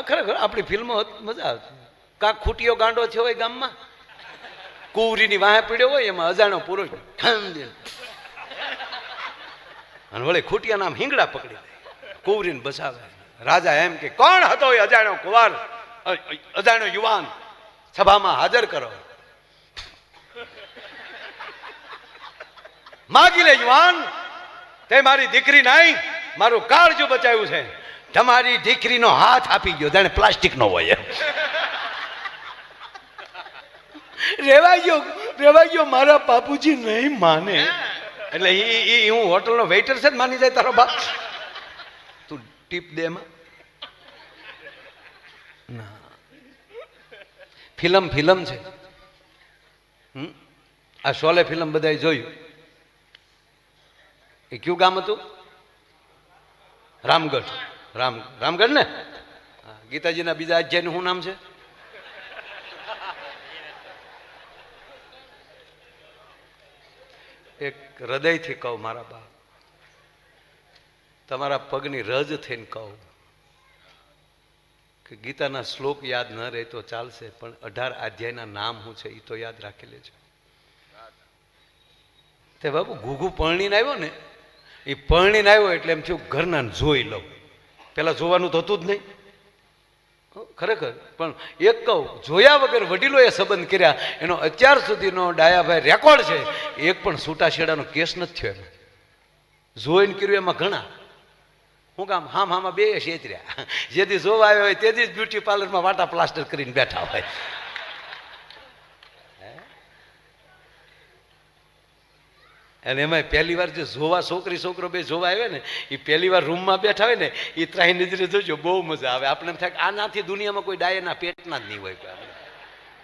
ખરેખર આપણી ફિલ્મો મજા આવતી. કાંક ખૂટીયો ગાંડો થયો હોય ગામમાં, કુંવરીની વાહે પીડ્યો હોય, એમાં અજાણ્યો પુરુષ અને વળે ખૂટિયા નામ હિંગડા પકડી દે, કુંવરીને બસાવે. રાજા એમ કે કોણ હતો એ અજાણ્યો કુંવર, અજાણ્યો યુવાન, સભામાં હાજર કરો. માગી લે યુવાન, તે મારી દીકરી નહીં, મારું કાળજું બચાવ્યું છે. તમારી દીકરીનો હાથ આપી ગયો, જાણે પ્લાસ્ટિક નો હોય. રેવા ગયો મારા બાપુજી નહીં માને. એટલે હું હોટલનો વેઇટર છે જ માની જાય તારો બાપ. તું ટીપ દે એમાં. ના, ફિલ્મ છે. આ શોલે ફિલ્મ બધાએ જોયું. એ કયું ગામ હતું? રામગઢ. રામગઢ ને. ગીતાજીના બીજા અધ્યાયનું શું નામ છે? એક હૃદયથી કહું મારા બાપ, તમારા પગની રજ થઈને કહું કે ગીતાના શ્લોક યાદ ન રહે તો ચાલશે, પણ 18 અધ્યાયના નામ શું છે એ તો યાદ રાખી લેજો. તે બાબુ ઘૂઘું પરણીને આવ્યો ને, એ પરણીને આવ્યો એટલે એમ થયું ઘરના જોઈ લઉં. પેલા જોવાનું તો હતું જ નહીં ખરેખર. પણ એક કહું, જોયા વગર વડીલોએ સંબંધ કર્યા એનો અત્યાર સુધીનો ડાયાભાઈ રેકોર્ડ છે. એક પણ છૂટાછેડાનો કેસ નથી થયો એનો. જોઈને કર્યું એમાં ઘણા. હું કામ હામાં બે છેતર્યા. જેથી જોવા આવ્યો હોય તેથી જ બ્યુટી પાર્લરમાં વાટા પ્લાસ્ટર કરીને બેઠા હોય. અને એમાં પહેલી વાર જે જોવા છોકરી છોકરો બે જોવા આવે ને, એ પહેલી વાર રૂમમાં બેઠા હોય ને, એ ત્રાહી નજરે જોજો, બહુ મજા આવે. આપણે એમ થાય કે આનાથી દુનિયામાં કોઈ ડાયાના પેટના જ નહીં હોય.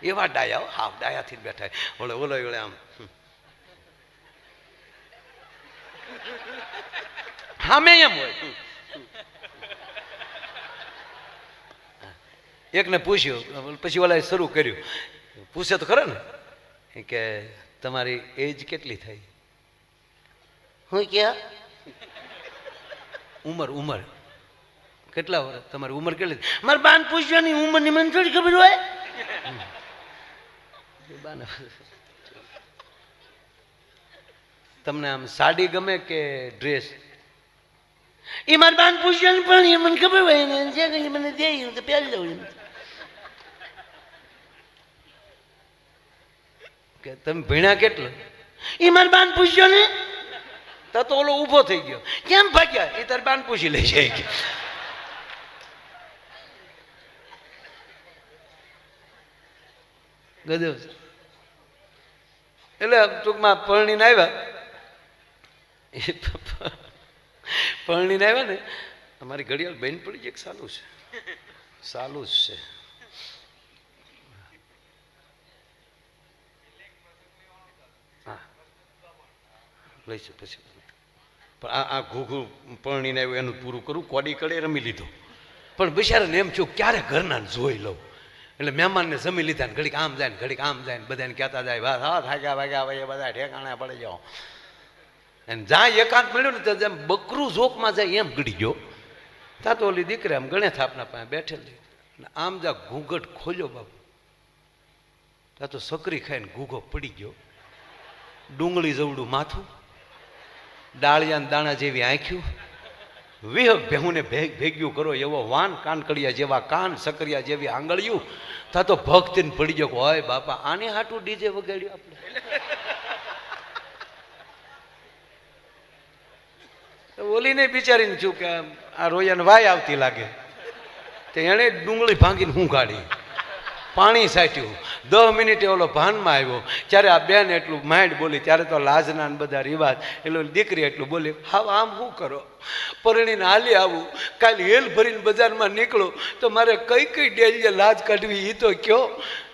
એવા ડાયા, હા ડાયાથી જ બેઠા હોય. ઓલો આમ સામે એમ હોય. એકને પૂછ્યું, પછી ઓલા શરૂ કર્યું. પૂછે તો ખરા ને કે તમારી એજ કેટલી થઈ? હું ક્યાં ઉંમર કેટલા વર્ષ? તમારી ઉંમર કેટલી? મારા બાન પૂછવાની ઉંમરની મને થોડી ખબર હોય. તમને આમ સાડી ગમે કે ડ્રેસ? એ મારી બાન પૂછવાની પણ એ મને ખબર હોય ને, જે મને દે તો પહેરી લઉં. કે તમે ભણ્યા કેટલો? એ મારી બાન પૂછ્યો ને. તો ઓલો ઊભો થઈ ગયો. કેમ ભાગ્યા? એ તારી બાન પૂછી લે છે. ગજબ. એટલે ટૂંકમાં પરણીને આવ્યા ને, અમારી ઘડિયાળ બેન પડી જાય. સાલું છે હા લઈશું પછી. પણ આ ઘૂઘું પરણીને આવ્યું એનું પૂરું કરું. કોડી કડે રમી લીધો. પણ બિચારાને એમ થયું ક્યારે ઘરના જોઈ લઉં. એટલે મહેમાનને જમી લીધા ને ઘડીક આમ જાય ને ઘડીક આમ જાય ને બધાને કહેતા જાય વાત હા થાક્યા વાગ્યા ભાઈ બધા ઠેકાણા પડે જાઓ. અને જ્યાં એકાંત મળ્યું ને તો જેમ બકરું ઝોકમાં જાય એમ ગળી ગયો. ત્યાં તો ઓલી દીકરી આમ ગણે થાપના પાસે બેઠેલી. આમ જા ઘૂંઘટ ખોલ્યો બાબુ, ત્યાં તો સકરી ખાઈને ઘૂઘો પડી ગયો. ડુંગળી જવડું માથું, ડાળિયાના દાણા જેવી આંખ્યું, વિહગ ભેહુને ભેગ્યું કરો એવો વાન, કાનકડિયા જેવા કાન, સકરિયા જેવી આંગળીયું. તા તો ભક્તિને પડી ગયો. હોય બાપા, આને હાટું ડીજે વગાડ્યું આપણે. ઓલીને બિચારીને થયું કે આ રોયાને વાય આવતી લાગે. તો એણે ડુંગળી ભાંગીને હું કાઢી, પાણી સાટ્યું. 10 મિનિટે ઓલો ભાનમાં આવ્યો. ત્યારે આ બેન એટલું માંડ બોલી. ત્યારે તો લાજના બધા રિવાજ. એટલે દીકરી એટલું બોલી, હા આમ શું કરો, પરણીને હાલી આવું, કાલે હેલ ભરીને બજારમાં નીકળો તો મારે કઈ કઈ ડેલીએ લાજ કાઢવી એ તો કયો.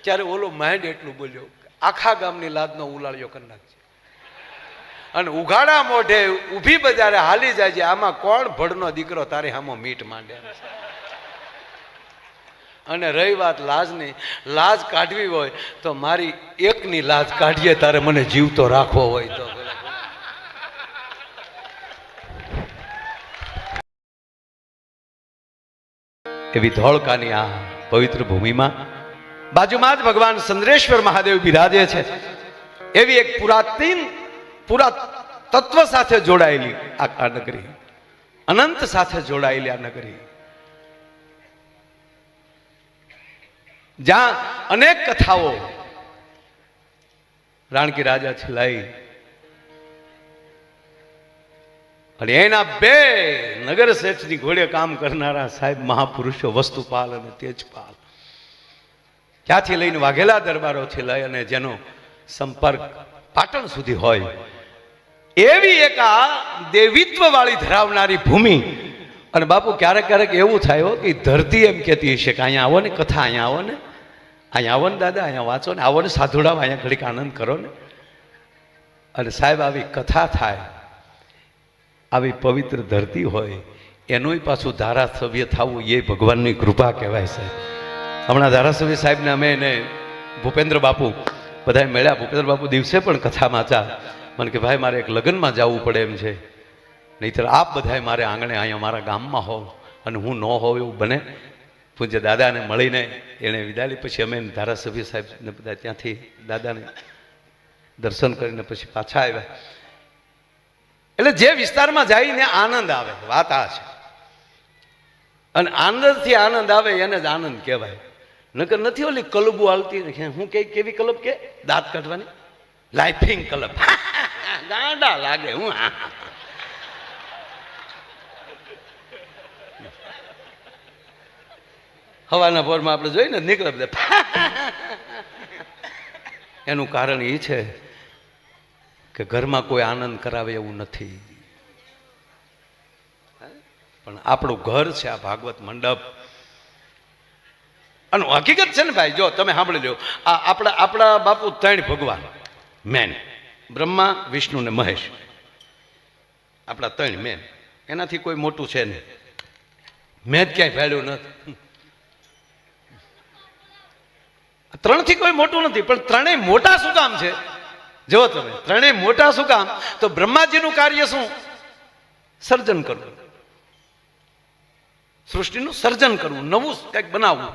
ત્યારે ઓલો માંડ એટલું બોલ્યો, આખા ગામની લાજનો ઉલાળ્યો કરી નાખજે. અને ઉઘાડા મોઢે ઊભી બજારે હાલી જાય છે. આમાં કોણ ભડનો દીકરો તારે હામો મીટ માંડે. અને રહી વાત લાજની, લાજ કાઢવી હોય તો મારી એકની લાજ કાઢીએ તારે મને જીવતો રાખવો હોય તો. એવી ધોળકાની આ પવિત્ર ભૂમિમાં બાજુમાં જ ભગવાન ચંદ્રેશ્વર મહાદેવ બિરાજે છે. એવી એક પૂરા તત્વ સાથે જોડાયેલી આ નગરી, અનંત સાથે જોડાયેલી આ નગરી, જ્યાં અનેક કથાઓ રાણકી રાજાથી લઈ અને એના બે નગર શેઠની ઘોડે કામ કરનારા સાહેબ મહાપુરુષો વસ્તુપાલ અને તેજપાલ, ત્યાંથી લઈને વાઘેલા દરબારોથી લઈ અને જેનો સંપર્ક પાટણ સુધી હોય એવી એક આ દેવીત્વ વાળી ધરાવનારી ભૂમિ. અને બાપુ ક્યારેક ક્યારેક એવું થાય કે ધરતી એમ કહેતી હશે કે અહીંયા આવો ને, કથા અહીંયા આવો ને, અહીંયા આવો ને દાદા, અહીંયા વાંચો ને, આવો ને સાધુડાવ, અહીંયા ઘડીક આનંદ કરો ને. અને સાહેબ આવી કથા થાય, આવી પવિત્ર ધરતી હોય, એનું પાછું ધારાસભ્ય થવું એ ભગવાનની કૃપા કહેવાય સાહેબ. હમણાં ધારાસભ્ય સાહેબને અમે એને ભૂપેન્દ્ર બાપુ બધા મળ્યા. ભૂપેન્દ્ર બાપુ દિવસે પણ કથા વાંચા. મને કે ભાઈ મારે એક લગ્નમાં જવું પડે એમ છે, નહીંતર આપ બધાય મારે આંગણે અહીંયા મારા ગામમાં હોવ અને હું ન હોવ એવું બને. પૂજ્ય દાદાને મળીને એણે વિદાય લીધી. પછી અમે ધારાસભ્ય સાહેબને બધા ત્યાંથી દાદાને દર્શન કરીને પછી પાછા આવ્યા. એટલે જે વિસ્તારમાં જઈને આનંદ આવે, વાત આ છે. અને આનંદથી આનંદ આવે એને જ આનંદ કહેવાય. નકર નથી ઓલી કલબુ હાલતી, હું કેવી કલબ કે દાંત કાઢવાની, લાઇફિંગ કલબ, ગાંડા લાગે. હું હવાના પોરમાં આપણે જોઈને નીકળે બધા. એનું કારણ એ છે કે ઘરમાં કોઈ આનંદ કરાવે એવું નથી. પણ આપણું ઘર છે આ ભાગવત મંડપ. અને હકીકત છે ને ભાઈ, જો તમે સાંભળી લો, આપણા બાપુ ત્રણ ભગવાન મેન, બ્રહ્મા, વિષ્ણુ ને મહેશ, આપણા ત્રણ મેન. એનાથી કોઈ મોટું છે નહીં. મેં જ ક્યાંય ફેડ્યું નથી. ત્રણથી કોઈ મોટું નથી, પણ ત્રણેય મોટા શું કામ છે? જો તમે ત્રણેય મોટા શું કામ? તો બ્રહ્માજીનું કાર્ય શું? સર્જન કરવું, સૃષ્ટિનું સર્જન કરવું, નવું કંઈક બનાવવું.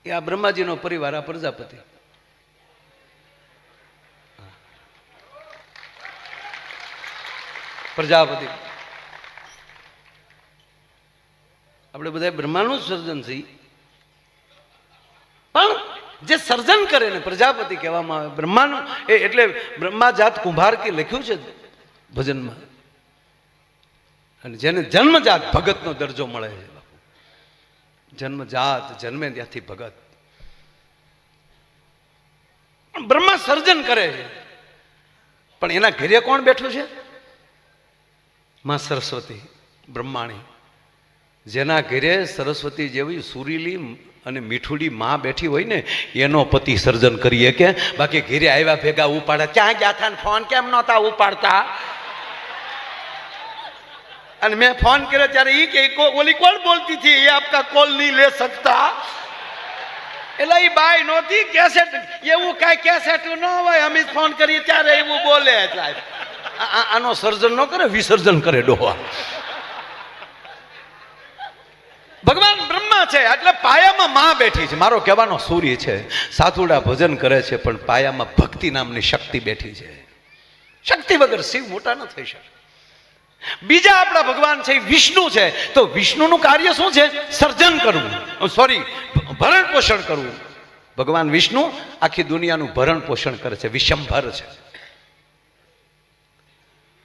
એ આ બ્રહ્માજીનો પરિવાર, આ પ્રજાપતિ. પ્રજાપતિ આપણે બધા બ્રહ્માનું સર્જન છે, પણ જે સર્જન કરે ને પ્રજાપતિ કહેવામાં આવે. બ્રહ્માનું એટલે બ્રહ્મા જાત કુંભાર કે લખ્યું છે ભજનમાં. અને જેને જન્મજાત ભગતનો દરજ્જો મળે છે. જન્મજાત, જન્મે ત્યાંથી ભગત. બ્રહ્મા સર્જન કરે છે, પણ એના ઘરે કોણ બેઠું છે? માં સરસ્વતી બ્રહ્માણી. જેના ઘરે સરસ્વતી જેવી સુરીલી અને મીઠુડી માં બેઠી હોય ને, એનો પતિ સર્જન કરીએ કે. બાકી ઘરે આવ્યા ભેગા ઉપાડે, ક્યાં ગયા હતા, ફોન કેમ નહોતા ઉપાડતા? અને મેં ફોન કર્યો ત્યારે એ કે ઓલી કોણ બોલતી હતી, એ આપકા કોલ નહીં લે શકતા. એટલે એ બાઈ નહોતી, કેસેટ એવું કાંઈ કેસેટ ન હોય, અમે ફોન કરીએ ત્યારે એવું બોલે. એટલે આનો સર્જન ન કરે, વિસર્જન કરે ડોહા. ભગવાન બ્રહ્મા છે એટલે પાયામાં માં બેઠી છે. મારો કહેવાનો સૂર્ય છે. સાધુડા ભજન કરે છે, પણ પાયામાં ભક્તિ નામની શક્તિ બેઠી છે. શક્તિ વગર શિવ મોટા ન થઈ શકે. બીજા આપણા ભગવાન છે વિષ્ણુ છે. તો વિષ્ણુનું કાર્ય શું છે? સર્જન કરવું, સોરી ભરણ પોષણ કરવું. ભગવાન વિષ્ણુ આખી દુનિયાનું ભરણ પોષણ કરે છે, વિશંભર છે.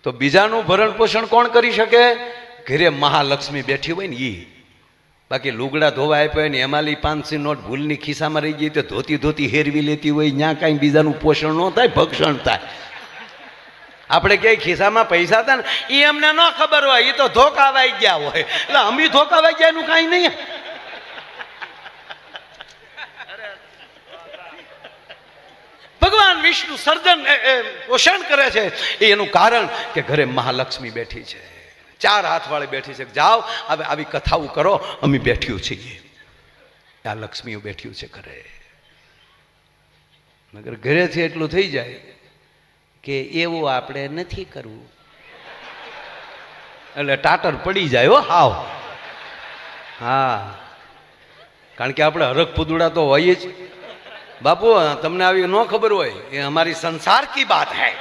તો બીજાનું ભરણ પોષણ કોણ કરી શકે? ઘરે મહાલક્ષ્મી બેઠી હોય ને ઈ. બાકી લુગડા ધોવા આપ્યા ને એમાંલી 500 નોટ ભૂલની ખિસ્સામાં રહી ગઈ તો ધોતી હેરવી લેતી હોય, ત્યાં કાંઈ બીજાનું પોષણ ન થાય, ભક્ષણ થાય. આપણે ક્યાંય ખિસ્સામાં પૈસા હતા ને એ અમને ન ખબર હોય, એ તો ધોકાવાઈ ગયા હોય. એટલે અમે ધોકાવાઈ ગયા એનું કાંઈ નહીં. ભગવાન વિષ્ણુ સર્જન પોષણ કરે છે. એનું કારણ કે ઘરે મહાલક્ષ્મી બેઠી છે, 4 હાથ વાળી બેઠી છે. જાઓ હવે આવી કથાઓ કરો, અમે બેઠ્યું છીએ. આ લક્ષ્મીઓ બેઠ્યું છે ઘરે. મગર ઘરેથી એટલું થઈ જાય કે એવું આપણે નથી કરવું, એટલે ટાટર પડી જાય. હો હાવ હા, કારણ કે આપણે હરખ પુદુડા તો હોય જ. બાપુ તમને આવી ન ખબર હોય, એ અમારી સંસાર કી બાત હૈ.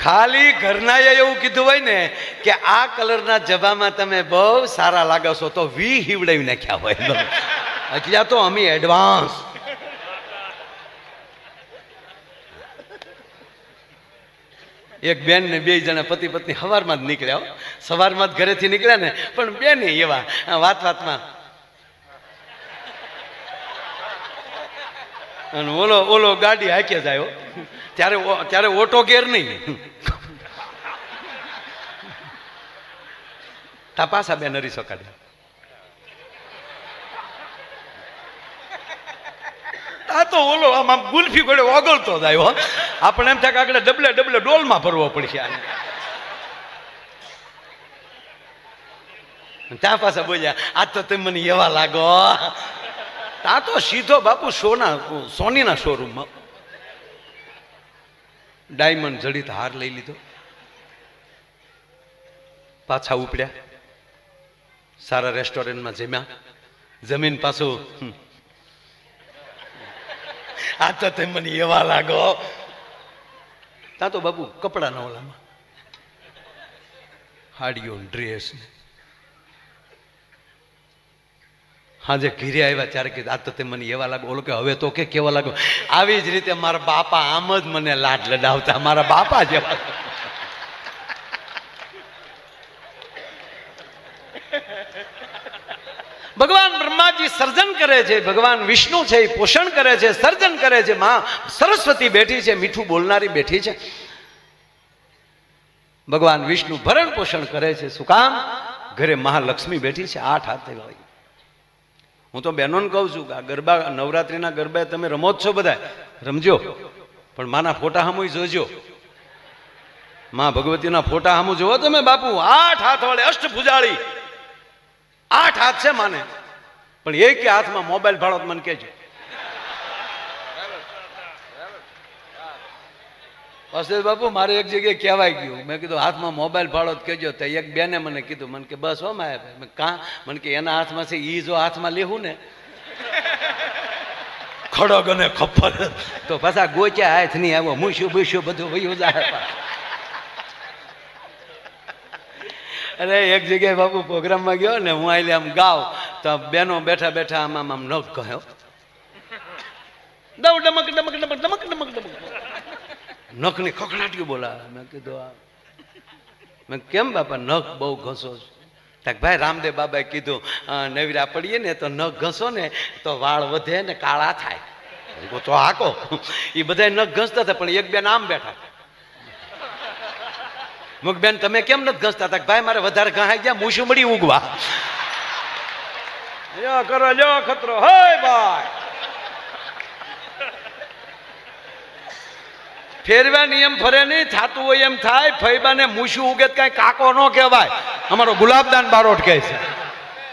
ખાલી ઘરનાએ એવું કીધું હોય ને કે આ કલરના જબામાં તમે બહુ સારા લાગો છો તો વી હિવડાવી નાખ્યા હોય. અત્યારે તો અમે એડવાન્સ. એક બેન ને બે જણા પતિ પત્ની સવારમાં જ નીકળ્યા, સવારમાં જ ઘરેથી નીકળ્યા ને, પણ બેન એવા વાત વાતમાં અને ઓલો ગાડી હાકે જાય. ત્યારે ઓટો ગેર નહીં. પાછા બેન હરીસો કાઢે. આ તો ઓલો આમ ગુલ્ફી ગોળે ઓગળતો જાય. આપણે એમ થાય કે આગળ ડબલે ડબલે ડોલમાં ભરવો પડશે. ત્યાં પાછા બોલ્યા આ તો તમે મને એવા લાગો. ત્યાં તો સીધો બાપુ સોનીના શોરૂમમાં ડાયમંડ જડિત હાર લઈ લીધો. પાછા ઉપડ્યા, સારા રેસ્ટોરન્ટમાં જમ્યા. જમીન પાછું આ તો તમે મને એવા લાગો. ત્યાં તો બાપુ કપડાના ઓલામાં હાડીઓ ડ્રેસ. હાજે ઘીરે આવ્યા ત્યારે કીધું આ તો તે મને એવા લાગો. ઓલો કે હવે તો કે કેવા લાગો. આવી જ રીતે મારા બાપા આમ જ મને લાડ લડાવતા, મારા બાપા જેવા. ભગવાન બ્રહ્માજી સર્જન કરે છે, ભગવાન વિષ્ણુ છે એ પોષણ કરે છે, સર્જન કરે છે. માં સરસ્વતી બેઠી છે, મીઠું બોલનારી બેઠી છે. ભગવાન વિષ્ણુ ભરણ પોષણ કરે છે. શું કામ? ઘરે મહાલક્ષ્મી બેઠી છે, 8 હાથે હોય. હું તો બહેનોને કહું છું કે આ ગરબા, નવરાત્રિના ગરબા તમે રમો જ છો, બધા રમજો, પણ માના ફોટા સામું જોજો. માં ભગવતીના ફોટા સામું જોવો તમે બાપુ. 8 હાથ વાળે અષ્ટભુજાળી, 8 હાથ છે માને, પણ એક હાથમાં મોબાઈલ ભાડો મને કહેજો. બસ બાપુ મારે એક જગ્યાએ કહેવાય ગયું. મેં કીધું હાથમાં મોબાઈલ ભાડો જ કહેજો. તો એક બેને મને કીધું, મને કે બસ હો માય. કાં? મને કે એના હાથમાં છે, એ જો હાથમાં લેવું ને ખડગ અને ખપ્પર તો પાછા ગોચ્યા હાથ નહીં આવ્યો, મૂસ્યું બૂસ્યું બધું વયું જાય. અરે એક જગ્યાએ બાપુ પ્રોગ્રામમાં ગયો ને, હું આઈ આમ ગાવ તો બેનો બેઠા બેઠા આમ આમ નખ કહ્યો, ડમક ડમક ડમક ડમક ડમક ડમક ડમક નખની ખખડાટીઓ બોલાવે. મેં કીધું મેં કેમ બાપા નખ બહુ ઘસો છો? ભાઈ રામદેવ બાબાએ કીધું નવરા પડીએ ને તો નખ ઘસો ને તો વાળ વધે ને કાળા થાય. તો હાકો એ બધા નખ ઘસતા હતા, પણ એક બેન આમ બેઠા. મુક બેન તમે કેમ નથી ઘસતા? હતા ભાઈ મારે વધારે ઘાઈ ગયા, મૂછું મળી ઉગવા. કરો લ્યો ખતરો હે ભાઈ. ફેરવા નિયમ ફરે નહીં, થતું હોય એમ થાય. ફૈબાને મૂછું ઉગે કઈ કાકો ન કહેવાય. અમારો ગુલાબદાન બારોટ કહે છે.